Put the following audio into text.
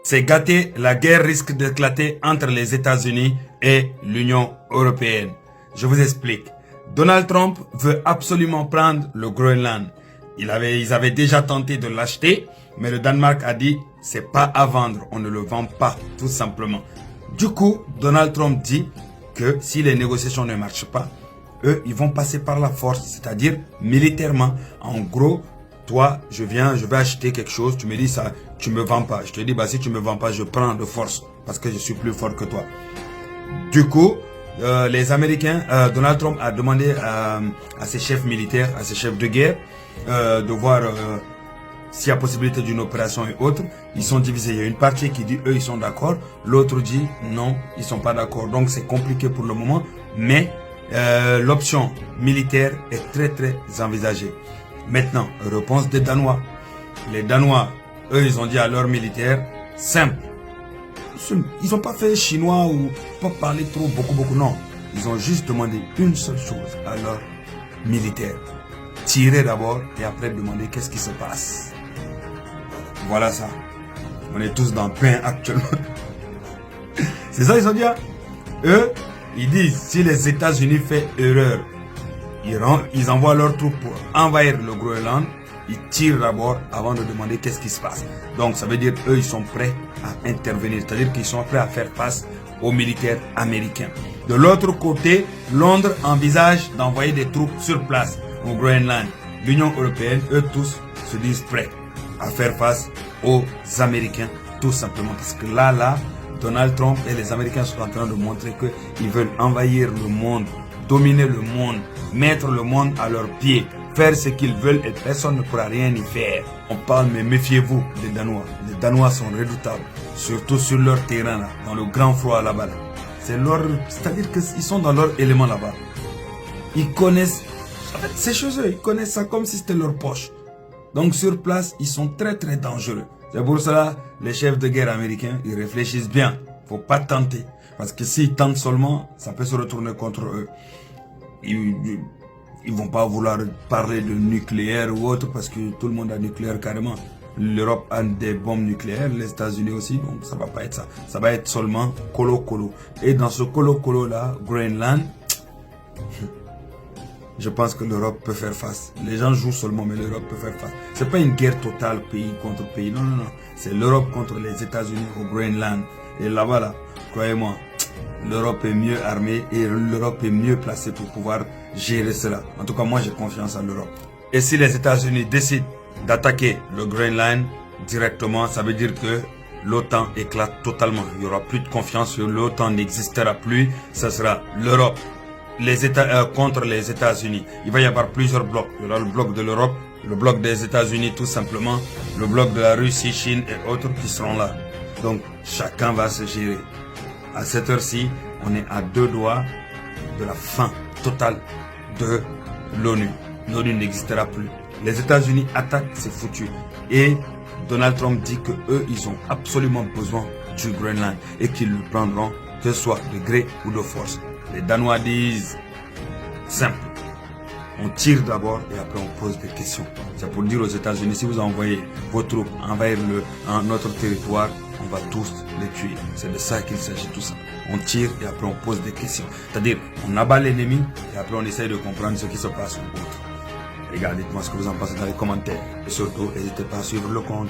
C'est gâté, la guerre risque d'éclater entre les États-Unis et l'Union européenne. Je vous explique. Donald Trump veut absolument prendre le Groenland. Ils avaient déjà tenté de l'acheter, mais le Danemark a dit c'est pas à vendre, on ne le vend pas, tout simplement. Du coup, Donald Trump dit que si les négociations ne marchent pas, eux, ils vont passer par la force, c'est-à-dire militairement. En gros, toi, je vais acheter quelque chose, tu me dis ça, tu me vends pas. Je te dis, bah si tu me vends pas, je prends de force parce que je suis plus fort que toi. Du coup, les Américains, Donald Trump a demandé à ses chefs militaires, à ses chefs de guerre, de voir s'il y a possibilité d'une opération et autres. Ils sont divisés. Il y a une partie qui dit eux ils sont d'accord, l'autre dit non, ils sont pas d'accord. Donc c'est compliqué pour le moment, mais l'option militaire est très envisagée. Maintenant, réponse des Danois. Les Danois, eux, ils ont dit à leurs militaires, simple. Ils n'ont pas fait chinois ou pas parler trop, beaucoup, non. Ils ont juste demandé une seule chose à leurs militaires. Tirer d'abord et après demander qu'est-ce qui se passe. Voilà ça. On est tous dans le pain actuellement. C'est ça ils ont dit. Hein? Eux, ils disent si les États-Unis font erreur, ils envoient leurs troupes pour envahir le Groenland. Ils tirent d'abord avant de demander qu'est-ce qui se passe. Donc ça veut dire eux ils sont prêts à intervenir. C'est-à-dire qu'ils sont prêts à faire face aux militaires américains. De l'autre côté, Londres envisage d'envoyer des troupes sur place au Groenland. L'Union européenne, eux tous, se disent prêts à faire face aux Américains. Tout simplement parce que là, Donald Trump et les Américains sont en train de montrer qu'ils veulent envahir le monde, dominer le monde, mettre le monde à leurs pieds, faire ce qu'ils veulent et personne ne pourra rien y faire. On parle, mais méfiez-vous des Danois. Les Danois sont redoutables, surtout sur leur terrain, là, dans le grand froid là-bas. Là. C'est-à-dire qu'ils sont dans leur élément là-bas. Ils connaissent, en fait, c'est chez eux, ils connaissent ça comme si c'était leur poche. Donc sur place, ils sont très dangereux. C'est pour cela, les chefs de guerre américains, ils réfléchissent bien. Faut pas tenter. Parce que s'ils tentent seulement, ça peut se retourner contre eux. Ils vont pas vouloir parler de nucléaire ou autre parce que tout le monde a nucléaire carrément. L'Europe a des bombes nucléaires, les États-Unis aussi, donc ça va pas être ça. Ça va être seulement colo-colo. Et dans ce colo-colo là, Groenland, je pense que l'Europe peut faire face. Les gens jouent seulement, mais l'Europe peut faire face. C'est pas une guerre totale pays contre pays, non. C'est l'Europe contre les États-Unis au Groenland. Et là-bas, là, croyez-moi, l'Europe est mieux armée et l'Europe est mieux placée pour pouvoir gérer cela. En tout cas, moi, j'ai confiance en l'Europe. Et si les États-Unis décident d'attaquer le Groenland directement, ça veut dire que l'OTAN éclate totalement. Il n'y aura plus de confiance, l'OTAN n'existera plus. Ce sera l'Europe contre les États-Unis. Il va y avoir plusieurs blocs. Il y aura le bloc de l'Europe, le bloc des États-Unis tout simplement, le bloc de la Russie, Chine et autres qui seront là. Donc, chacun va se gérer. À cette heure-ci, on est à 2 doigts de la fin totale de l'ONU. L'ONU n'existera plus. Les États-Unis attaquent, c'est foutu. Et Donald Trump dit que eux, ils ont absolument besoin du Groenland et qu'ils le prendront, que ce soit de gré ou de force. Les Danois disent simple. On tire d'abord et après on pose des questions. C'est pour dire aux États-Unis, si vous envoyez vos troupes envahir notre territoire, on va tous les tuer. C'est de ça qu'il s'agit tout ça. On tire et après on pose des questions. C'est-à-dire, on abat l'ennemi et après on essaye de comprendre ce qui se passe ou autre. Les gars, dites-moi ce que vous en pensez dans les commentaires. Et surtout, n'hésitez pas à suivre le compte.